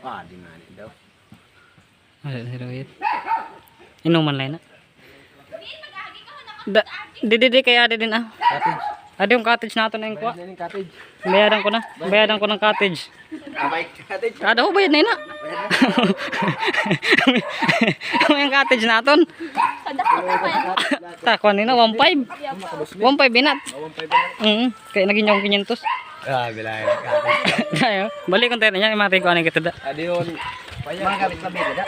Ah, di nga daw. Wala si Rohit. Inuman lang na. Di kaya di din ah. Cottage. Adi yung cottage nato na yung kuha. Yan yung cottage. Bayadan ko na. Bayadan ko ng cottage. Abay, cottage. Kada ko bayad na yun ah. Ano yung cottage naton? Ta, kuha nina 1.5. 1.5 binat. Kaya naging yung 500. Ah, bilay cottage. Tayo. Balik kung tayo na yan. Imati ko ano yung kita da. Adi yun. Mga gamit na beda.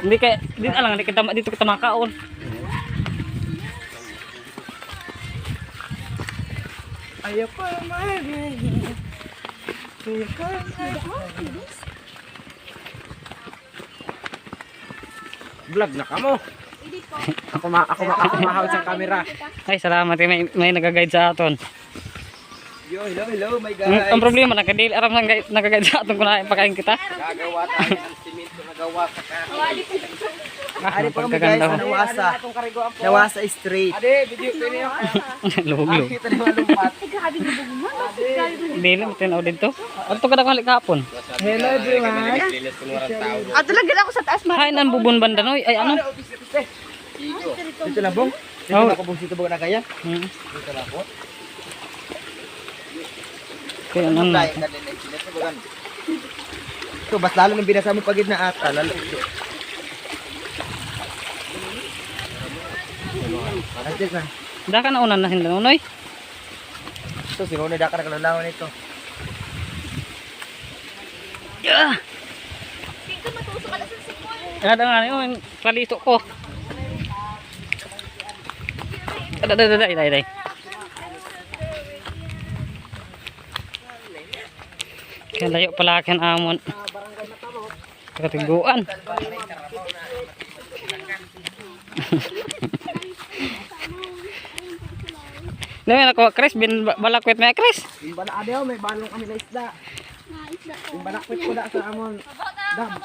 Hindi kaya, dito kita makaon. Ayaw pa magiging. Vlog na kamo. Ako mahawid sa camera. Ay, salamat. May nag-guide sa aton. Yo, hello, my guys. Ang problema, nagka-daily aram nag-guide sa aton kung pakain kita. Gagawa tayo ng simento, nagawa sa kahoy. Ari pa kami guys, nawasa straight. Ade, video ko niyo. Luglo. Kita ni malumpat. Dili mo tinaw dito. Adto ka dakali kapon. Hello everyone. Ato lang gid ako sa taas ma. Kain ang bubon banda noy. Ay ano? Dito na bong. Dito na ko bong dito bong na kaya. Dito na po. Kaya ano? So, bas lalo nang binasa mo pagid na ata, lalo. Antes na. Da ka na unan na hinda noy. So, sinunod ka na kalalawan ito. Yeah. Dito matusok ka na sa sikol. Ada nga yung palito ko. Dai. Kaya layo pala akin amon. Katiguan. Namin ako, Chris, balakwit may Chris. Yung bala adeo, may balong kami na isda. Yung balakwit ko da sa amon. Dam.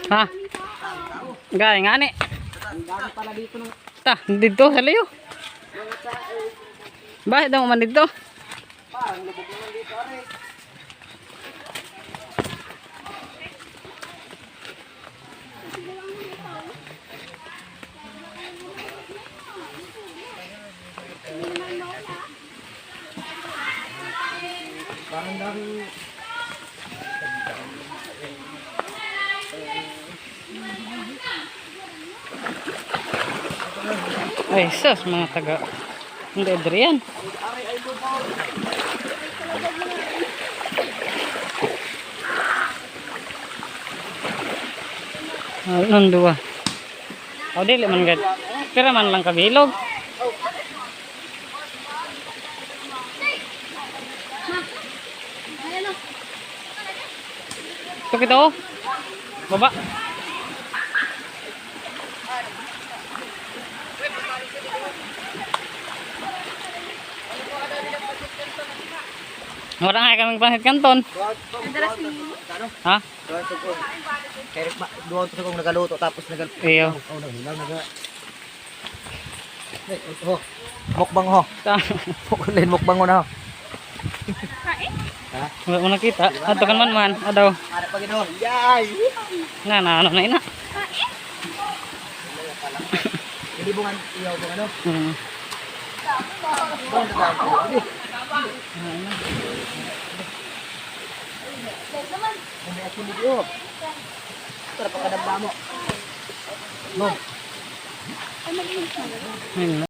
Ha? Gaya nga ni. Ta, dito sa layo. Bakit daw man dito? Ay, sus, mga taga. Hindi, Adrian. Anong dua? O, dili man gad. Pero man lang kabilog. Ito kita o. Baba. Wala nga kaming panghit kanton. Ha? Kaya doon to kung nagaluto tapos Iyo. Mukbang ho. Kunin mukbang ho na ho. Ha? Wala mo nakita. Ato kan man. Adaw. Ada pa gino. Yay. Ano na ina. Hindi bungan iyaw bungan ano? Hindi ako video. Tara pa kadam mo. No. Ayun.